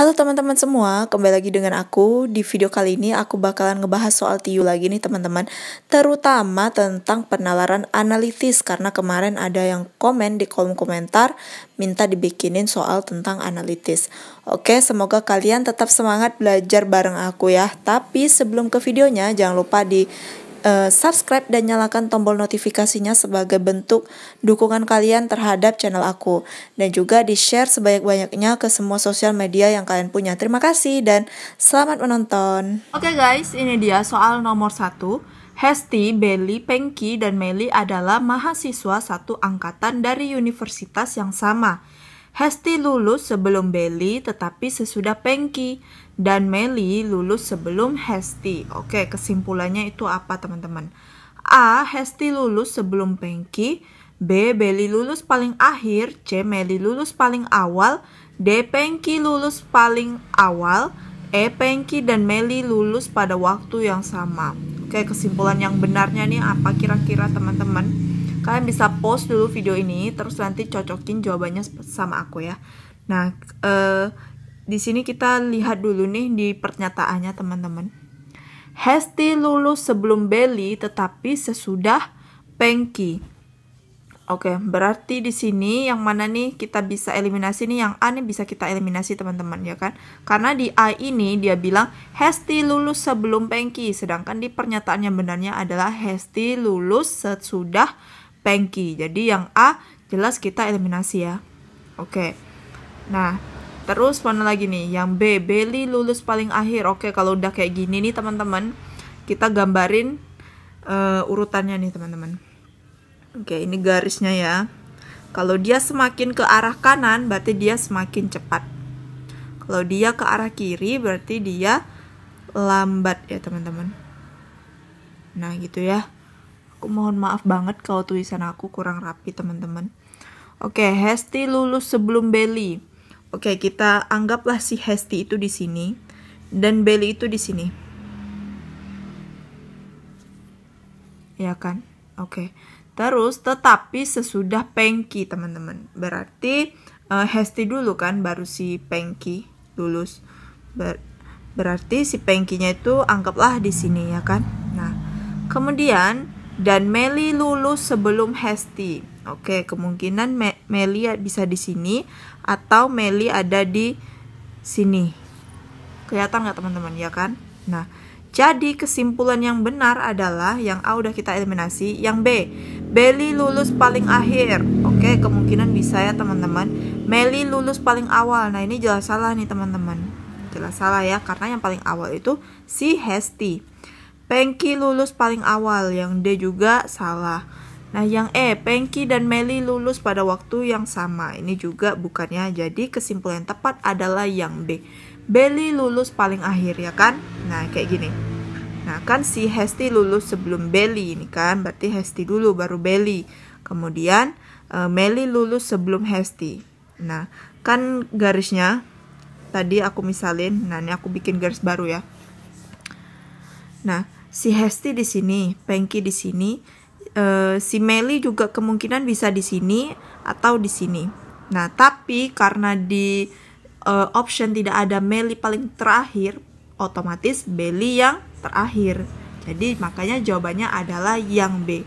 Halo teman-teman semua, kembali lagi dengan aku. Di video kali ini aku bakalan ngebahas soal TIU lagi nih teman-teman, terutama tentang penalaran analitis, karena kemarin ada yang komen di kolom komentar minta dibikinin soal tentang analitis. Oke, semoga kalian tetap semangat belajar bareng aku ya. Tapi sebelum ke videonya, jangan lupa di subscribe dan nyalakan tombol notifikasinya sebagai bentuk dukungan kalian terhadap channel aku, dan juga di share sebanyak-banyaknya ke semua sosial media yang kalian punya. Terima kasih dan selamat menonton. Oke guys, ini dia soal nomor 1. Hesti, Belly, Pengki, dan Meli adalah mahasiswa satu angkatan dari universitas yang sama. Hesti lulus sebelum Belly tetapi sesudah Pengki, dan Meli lulus sebelum Hesti. Oke, kesimpulannya itu apa teman-teman? A. Hesti lulus sebelum Pengki. B. Belly lulus paling akhir. C. Meli lulus paling awal. D. Pengki lulus paling awal. E. Pengki dan Meli lulus pada waktu yang sama. Oke, kesimpulan yang benarnya nih apa kira-kira teman-teman? Kalian bisa pause dulu video ini, terus nanti cocokin jawabannya sama aku ya. Nah, di sini kita lihat dulu nih di pernyataannya teman-teman. Hesti lulus sebelum Belly tetapi sesudah Pengki. Oke, berarti di sini yang mana nih kita bisa eliminasi nih? Yang A nih bisa kita eliminasi teman-teman ya kan? Karena di A ini dia bilang Hesti lulus sebelum Pengki, sedangkan di pernyataan yang benarnya adalah Hesti lulus sesudah Pengki. Jadi yang A jelas kita eliminasi ya. Oke. Nah, terus mana lagi nih? Yang B, Belly lulus paling akhir. Oke, kalau udah kayak gini nih teman-teman, kita gambarin urutannya nih teman-teman. Oke, ini garisnya ya. Kalau dia semakin ke arah kanan, berarti dia semakin cepat. Kalau dia ke arah kiri, berarti dia lambat ya teman-teman. Nah, gitu ya. Aku mohon maaf banget kalau tulisan aku kurang rapi teman-teman. Oke, Hesti lulus sebelum Belly. Oke, kita anggaplah si Hesti itu di sini dan Belly itu di sini. Ya kan? Oke. Terus tetapi sesudah Pengki teman-teman. Berarti Hesti dulu kan baru si Pengki lulus. Berarti si Pengkinya itu anggaplah di sini ya kan? Nah, kemudian dan Meli lulus sebelum Hesti. Oke, kemungkinan Meli bisa di sini atau Meli ada di sini. Kelihatan nggak teman-teman ya kan? Nah, jadi kesimpulan yang benar adalah yang A udah kita eliminasi. Yang B, Belly lulus paling akhir. Oke, kemungkinan bisa ya teman-teman. Meli lulus paling awal. Nah, ini jelas salah nih teman-teman. Jelas salah ya, karena yang paling awal itu si Hesti. Pengki lulus paling awal, yang D juga salah. Nah, yang E, Pengki dan Meli lulus pada waktu yang sama. Ini juga bukannya, jadi kesimpulan yang tepat adalah yang B. Belly lulus paling akhir ya kan? Nah, kayak gini. Nah, kan si Hesti lulus sebelum Belly ini kan, berarti Hesti dulu baru Belly. Kemudian Meli lulus sebelum Hesti. Nah, kan garisnya tadi aku misalin, nah ini aku bikin garis baru ya. Nah, si Hesti di sini, Pengki di sini, si Meli juga kemungkinan bisa di sini atau di sini. Nah, tapi karena di option tidak ada Meli paling terakhir, otomatis Belly yang terakhir. Jadi makanya jawabannya adalah yang B.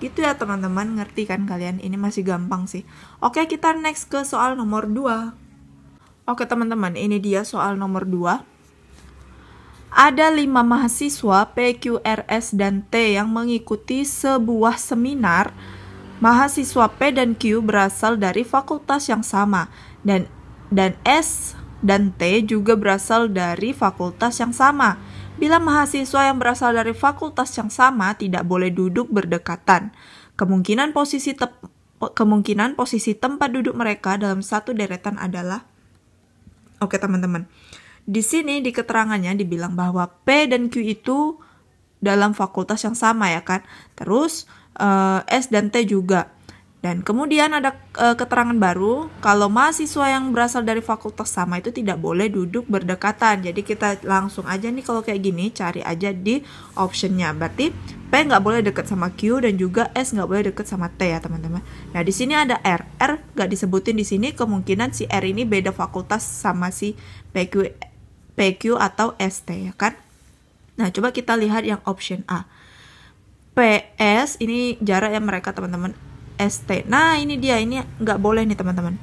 Gitu ya teman-teman, ngerti kan kalian? Ini masih gampang sih. Oke, kita next ke soal nomor 2. Oke teman-teman, ini dia soal nomor 2. Ada 5 mahasiswa P, Q, R, S, dan T yang mengikuti sebuah seminar. Mahasiswa P dan Q berasal dari fakultas yang sama, dan S dan T juga berasal dari fakultas yang sama. Bila mahasiswa yang berasal dari fakultas yang sama tidak boleh duduk berdekatan, kemungkinan posisi tempat duduk mereka dalam satu deretan adalah. Oke teman-teman, di sini di keterangannya dibilang bahwa P dan Q itu dalam fakultas yang sama ya kan. Terus S dan T juga. Dan kemudian ada keterangan baru, kalau mahasiswa yang berasal dari fakultas sama itu tidak boleh duduk berdekatan. Jadi kita langsung aja nih kalau kayak gini, cari aja di optionnya. Berarti P nggak boleh deket sama Q dan juga S nggak boleh deket sama T ya teman-teman. Nah di sini ada R nggak disebutin di sini, kemungkinan si R ini beda fakultas sama si PQ atau ST ya kan. Nah coba kita lihat yang option A. PS ini jarak yang mereka teman-teman. ST. Nah ini dia, ini nggak boleh nih teman-teman.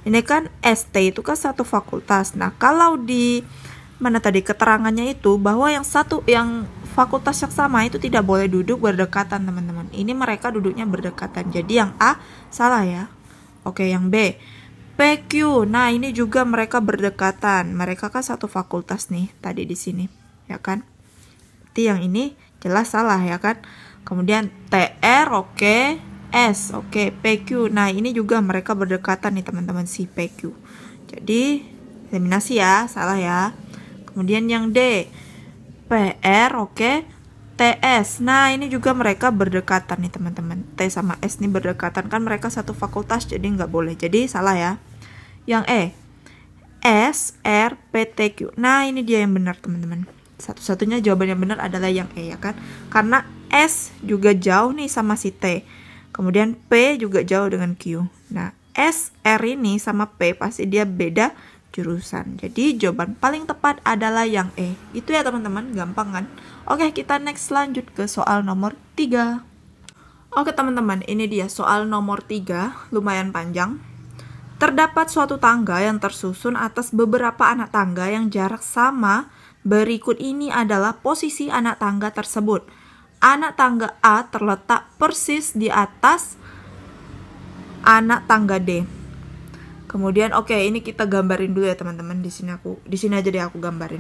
Ini kan ST itu kan satu fakultas. Nah kalau di mana tadi keterangannya itu bahwa yang fakultas yang sama itu tidak boleh duduk berdekatan teman-teman. Ini mereka duduknya berdekatan. Jadi yang A salah ya. Oke yang B. PQ. Nah ini juga mereka berdekatan. Mereka kan satu fakultas nih tadi di sini, ya kan? Berarti yang ini jelas salah ya kan? Kemudian TR oke. S, oke, PQ. Nah, ini juga mereka berdekatan nih teman-teman si PQ. Jadi, eliminasi ya, salah ya. Kemudian yang D, PR, oke. TS. Nah, ini juga mereka berdekatan nih teman-teman. T sama S nih berdekatan, kan mereka satu fakultas, jadi nggak boleh. Jadi, salah ya. Yang E, S, R, P, T, Q. Nah, ini dia yang benar teman-teman. Satu-satunya jawaban yang benar adalah yang E ya kan. Karena S juga jauh nih sama si T. Kemudian P juga jauh dengan Q. Nah, S, R ini sama P pasti dia beda jurusan. Jadi jawaban paling tepat adalah yang E. Itu ya teman-teman, gampang kan? Oke, kita next lanjut ke soal nomor 3. Oke teman-teman, ini dia soal nomor 3, lumayan panjang. Terdapat suatu tangga yang tersusun atas beberapa anak tangga yang jarak sama. Berikut ini adalah posisi anak tangga tersebut. Anak tangga A terletak persis di atas anak tangga D. Kemudian oke, ini kita gambarin dulu ya teman-teman. Di sini aja deh aku gambarin.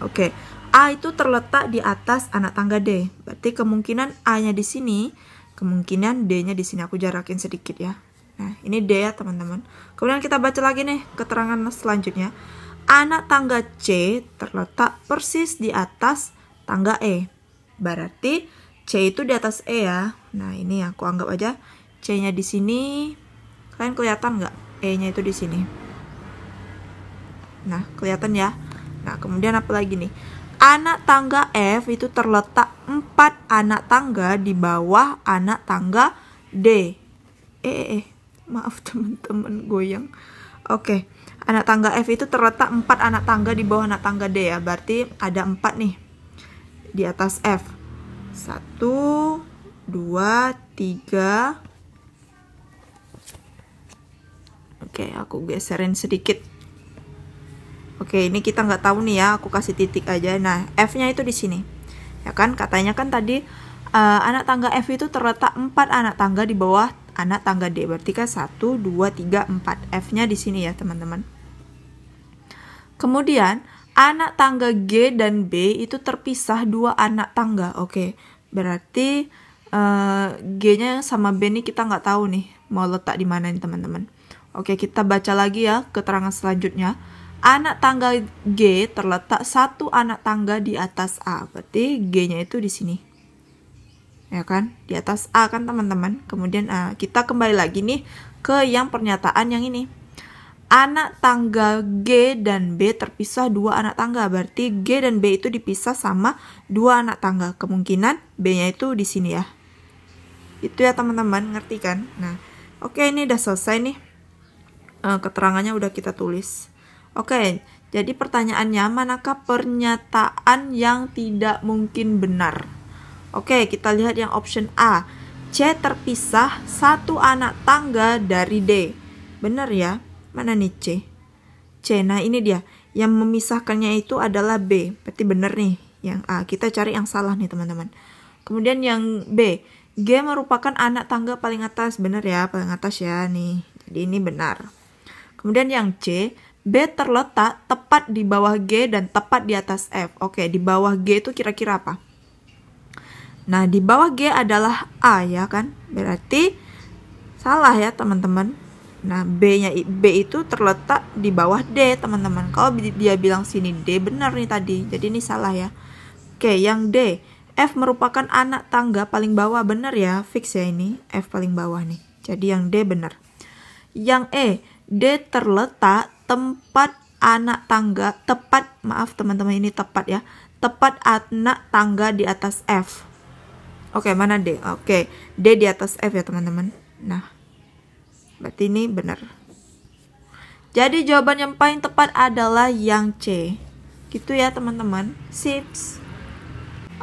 Oke, A itu terletak di atas anak tangga D. Berarti kemungkinan A-nya di sini, kemungkinan D-nya di sini. Aku jarakin sedikit ya. Nah, ini D ya teman-teman. Kemudian kita baca lagi nih keterangan selanjutnya. Anak tangga C terletak persis di atas tangga E. Berarti C itu di atas E ya. Nah, ini aku anggap aja C-nya di sini. Kalian kelihatan nggak? E-nya itu di sini. Nah, kelihatan ya. Nah, kemudian apa lagi nih? Anak tangga F itu terletak 4 anak tangga di bawah anak tangga D. Maaf teman-teman, goyang. Oke. Anak tangga F itu terletak 4 anak tangga di bawah anak tangga D ya. Berarti ada 4 nih di atas F. 1, 2, 3. Oke, aku geserin sedikit. Oke, ini kita nggak tahu nih ya. Aku kasih titik aja. Nah, F-nya itu di sini. Ya kan, katanya kan tadi anak tangga F itu terletak 4 anak tangga di bawah anak tangga D. Berarti kan 1, 2, 3, 4. F-nya di sini ya, teman-teman. Kemudian anak tangga G dan B itu terpisah 2 anak tangga. Oke, berarti G-nya sama B nih kita nggak tahu nih mau letak di mana nih teman-teman. Oke, kita baca lagi ya keterangan selanjutnya. Anak tangga G terletak 1 anak tangga di atas A. Berarti G-nya itu di sini. Ya kan? Di atas A kan teman-teman. Kemudian kita kembali lagi nih ke yang pernyataan yang ini. Anak tangga G dan B terpisah 2 anak tangga. Berarti G dan B itu dipisah sama 2 anak tangga. Kemungkinan B-nya itu di sini ya. Itu ya teman-teman, ngerti kan? Nah, oke, ini udah selesai nih. Keterangannya udah kita tulis. Oke, jadi pertanyaannya, manakah pernyataan yang tidak mungkin benar? Oke, kita lihat yang option A. C terpisah 1 anak tangga dari D. Benar ya? Mana nih C? C, nah ini dia. Yang memisahkannya itu adalah B. Berarti benar nih yang A. Kita cari yang salah nih teman-teman. Kemudian yang B. G merupakan anak tangga paling atas. Benar ya, paling atas ya nih. Jadi ini benar. Kemudian yang C. B terletak tepat di bawah G dan tepat di atas F. Oke, di bawah G itu kira-kira apa? Nah, di bawah G adalah A ya kan? Berarti salah ya teman-teman. Nah, B itu terletak di bawah D, teman-teman. Kalau dia bilang sini D, benar nih tadi. Jadi ini salah ya. Oke, yang D. F merupakan anak tangga paling bawah. Benar ya, fix ya ini. F paling bawah nih. Jadi yang D benar. Yang E, D terletak tepat anak tangga, maaf teman-teman, ini tepat ya. Tepat anak tangga di atas F. Oke, mana D? Oke, D di atas F ya teman-teman. Nah, berarti ini benar. Jadi jawaban yang paling tepat adalah yang C. Gitu ya teman-teman. Sips.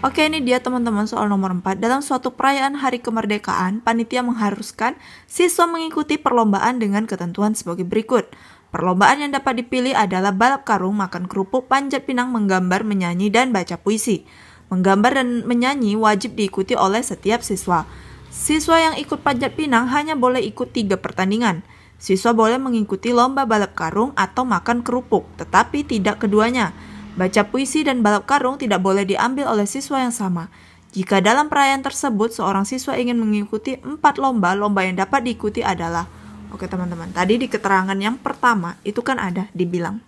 Oke, ini dia teman-teman soal nomor 4. Dalam suatu perayaan hari kemerdekaan, panitia mengharuskan siswa mengikuti perlombaan dengan ketentuan sebagai berikut. Perlombaan yang dapat dipilih adalah balap karung, makan kerupuk, panjat pinang, menggambar, menyanyi, dan baca puisi. Menggambar dan menyanyi wajib diikuti oleh setiap siswa. Siswa yang ikut panjat pinang hanya boleh ikut 3 pertandingan. Siswa boleh mengikuti lomba balap karung atau makan kerupuk, tetapi tidak keduanya. Baca puisi dan balap karung tidak boleh diambil oleh siswa yang sama. Jika dalam perayaan tersebut seorang siswa ingin mengikuti 4 lomba, lomba yang dapat diikuti adalah... Oke teman-teman, tadi di keterangan yang pertama itu kan ada dibilang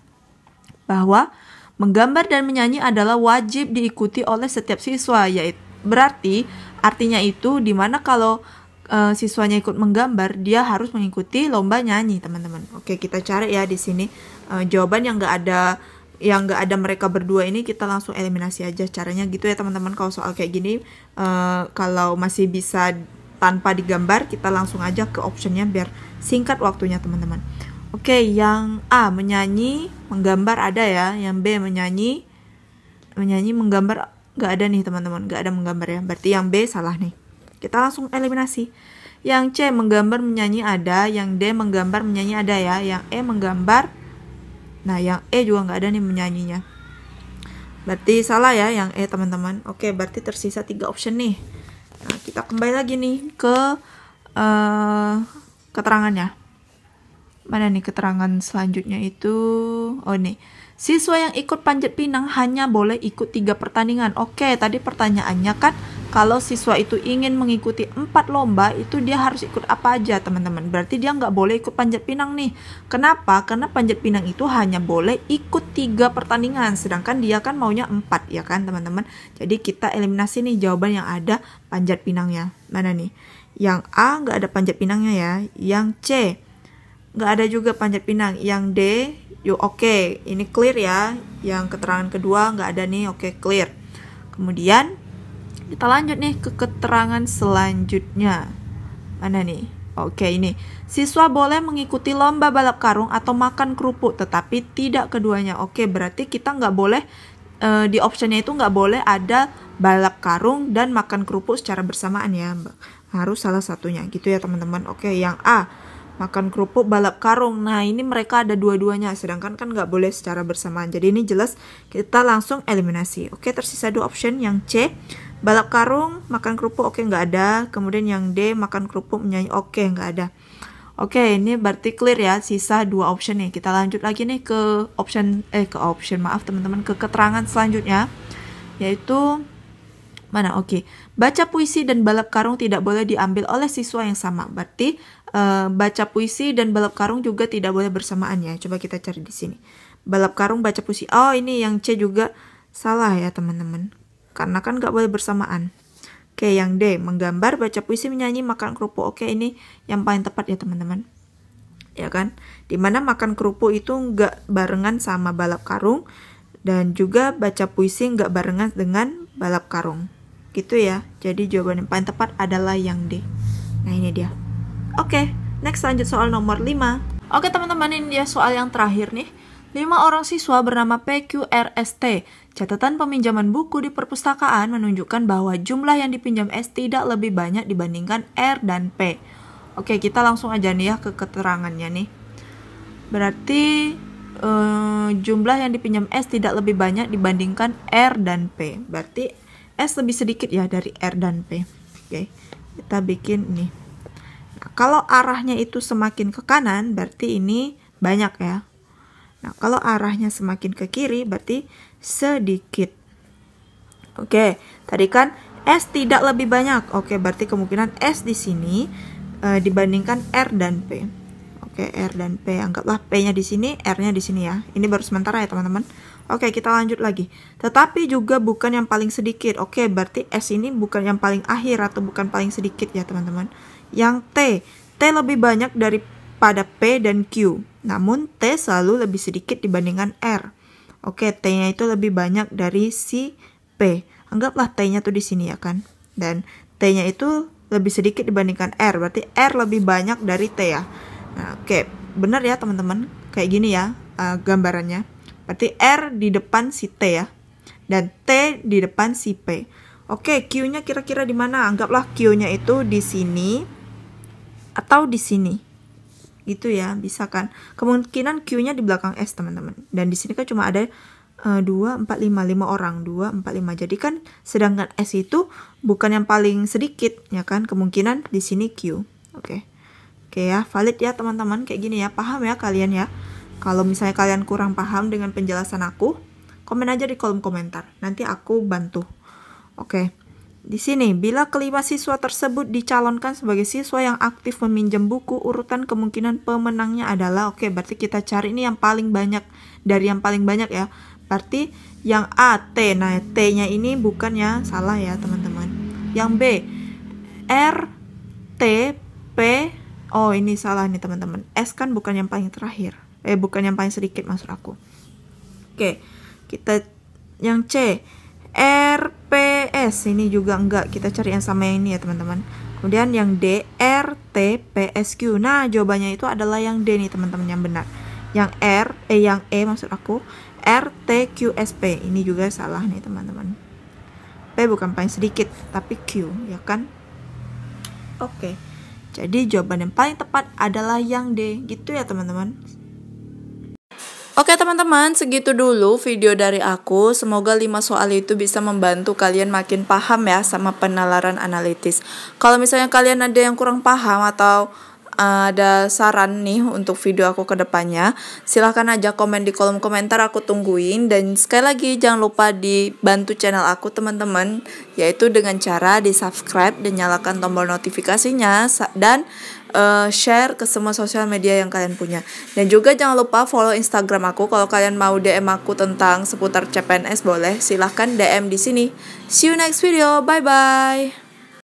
bahwa menggambar dan menyanyi adalah wajib diikuti oleh setiap siswa, yaitu berarti artinya itu dimana kalau siswanya ikut menggambar, dia harus mengikuti lomba nyanyi teman-teman. Oke, kita cari ya di sini jawaban yang nggak ada mereka berdua ini, kita langsung eliminasi aja. Caranya gitu ya teman-teman. Kalau soal kayak gini, kalau masih bisa tanpa digambar, kita langsung aja ke optionnya biar singkat waktunya teman-teman. Oke, yang A menyanyi, menggambar ada ya. Yang B menyanyi, menggambar nggak ada nih teman-teman, nggak ada menggambar ya. Berarti yang B salah nih. Kita langsung eliminasi. Yang C menggambar menyanyi ada, yang D menggambar menyanyi ada ya. Yang E menggambar. Nah, yang E juga nggak ada nih menyanyinya. Berarti salah ya yang E teman-teman. Oke, berarti tersisa 3 option nih. Nah, kita kembali lagi nih ke keterangannya. Mana nih keterangan selanjutnya itu? Oh nih. Siswa yang ikut panjat pinang hanya boleh ikut 3 pertandingan. Oke, tadi pertanyaannya kan kalau siswa itu ingin mengikuti 4 lomba, itu dia harus ikut apa aja teman-teman. Berarti dia nggak boleh ikut panjat pinang nih. Kenapa? Karena panjat pinang itu hanya boleh ikut 3 pertandingan. Sedangkan dia kan maunya 4 ya kan teman-teman. Jadi kita eliminasi nih jawaban yang ada panjat pinangnya. Mana nih? Yang A nggak ada panjat pinangnya ya. Yang C nggak ada juga panjat pinang. Yang D, yuk oke, ini clear ya. Yang keterangan kedua nggak ada nih, oke clear. Kemudian kita lanjut nih ke keterangan selanjutnya. Mana nih? Oke, ini. Siswa boleh mengikuti lomba balap karung atau makan kerupuk, tetapi tidak keduanya. Oke, berarti kita nggak boleh, di optionnya itu nggak boleh ada balap karung dan makan kerupuk secara bersamaan ya. Harus salah satunya, gitu ya teman-teman. Oke, yang A, makan kerupuk, balap karung. Nah, ini mereka ada dua-duanya, sedangkan kan nggak boleh secara bersamaan. Jadi ini jelas kita langsung eliminasi. Oke, tersisa 2 option. Yang C, balap karung, makan kerupuk, oke nggak ada. Kemudian yang D, makan kerupuk, menyanyi, oke nggak ada. Oke, ini berarti clear ya, sisa 2 option nih. Kita lanjut lagi nih ke maaf teman-teman, ke keterangan selanjutnya, yaitu mana? Oke, baca puisi dan balap karung tidak boleh diambil oleh siswa yang sama. Berarti baca puisi dan balap karung juga tidak boleh bersamaan ya. Coba kita cari di sini. Balap karung, baca puisi. Oh, ini yang C juga salah ya teman-teman. Karena kan nggak boleh bersamaan. Oke, yang D, menggambar, baca puisi, menyanyi, makan kerupuk. Oke, ini yang paling tepat ya teman-teman. Ya kan? Dimana makan kerupuk itu nggak barengan sama balap karung. Dan juga baca puisi nggak barengan dengan balap karung. Gitu ya. Jadi jawaban yang paling tepat adalah yang D. Nah, ini dia. Oke, next lanjut soal nomor 5. Oke teman-teman, ini dia soal yang terakhir nih. 5 orang siswa bernama PQRST. Catatan peminjaman buku di perpustakaan menunjukkan bahwa jumlah yang dipinjam S tidak lebih banyak dibandingkan R dan P. Oke, kita langsung aja nih ya ke keterangannya nih. Berarti jumlah yang dipinjam S tidak lebih banyak dibandingkan R dan P. Berarti S lebih sedikit ya dari R dan P. Oke, kita bikin nih. Nah, kalau arahnya itu semakin ke kanan, berarti ini banyak ya. Nah, kalau arahnya semakin ke kiri, berarti sedikit. Oke, tadi kan S tidak lebih banyak. Oke, berarti kemungkinan S di sini dibandingkan R dan P. Oke, R dan P. Anggaplah P-nya di sini, R-nya di sini ya. Ini baru sementara ya, teman-teman. Oke, kita lanjut lagi. Tetapi juga bukan yang paling sedikit. Oke, berarti S ini bukan yang paling akhir atau bukan paling sedikit ya, teman-teman. Yang T T lebih banyak daripada P dan Q, namun T selalu lebih sedikit dibandingkan R. Oke, T-nya itu lebih banyak dari si P. Anggaplah T-nya tuh di sini ya kan. Dan T-nya itu lebih sedikit dibandingkan R, berarti R lebih banyak dari T ya. Nah, oke, benar ya teman-teman. Kayak gini ya gambarannya. Berarti R di depan si T ya. Dan T di depan si P. Oke, Q-nya kira-kira di mana? Anggaplah Q-nya itu di sini atau di sini. Gitu ya, bisa kan? Kemungkinan Q-nya di belakang S, teman-teman. Dan di sini kan cuma ada 2, 4, 5 orang. 2, 4, 5. Jadi kan sedangkan S itu bukan yang paling sedikit, ya kan? Kemungkinan di sini Q. Oke ya, valid ya teman-teman. Kayak gini ya, paham ya kalian ya? Kalau misalnya kalian kurang paham dengan penjelasan aku, komen aja di kolom komentar. Nanti aku bantu. Oke. Di sini, bila kelima siswa tersebut dicalonkan sebagai siswa yang aktif meminjam buku, urutan kemungkinan pemenangnya adalah, oke, berarti kita cari ini yang paling banyak dari yang paling banyak ya. Berarti yang A, T. Nah, T-nya ini bukan ya, salah ya teman-teman. Yang B, R, T, P. Oh, ini salah nih teman-teman. S kan bukan yang paling terakhir. Bukan yang paling sedikit maksud aku. Oke, kita yang C. RPS ini juga enggak, kita cari yang sama yang ini ya teman-teman. Kemudian yang D, RTPSQ. Nah, jawabannya itu adalah yang D nih teman-teman, yang benar. Yang yang E maksud aku, RTQSP. Ini juga salah nih teman-teman. P bukan paling sedikit, tapi Q, ya kan? Oke. Jadi jawaban yang paling tepat adalah yang D, gitu ya teman-teman. Oke teman-teman, segitu dulu video dari aku. Semoga 5 soal itu bisa membantu kalian makin paham ya sama penalaran analitis. Kalau misalnya kalian ada yang kurang paham atau ada saran nih untuk video aku ke depannya, silahkan aja komen di kolom komentar, aku tungguin. Dan sekali lagi jangan lupa dibantu channel aku teman-teman, yaitu dengan cara di subscribe dan nyalakan tombol notifikasinya, dan share ke semua sosial media yang kalian punya. Dan juga jangan lupa follow Instagram aku. Kalau kalian mau DM aku tentang seputar CPNS, boleh silahkan DM di sini. See you next video, bye bye.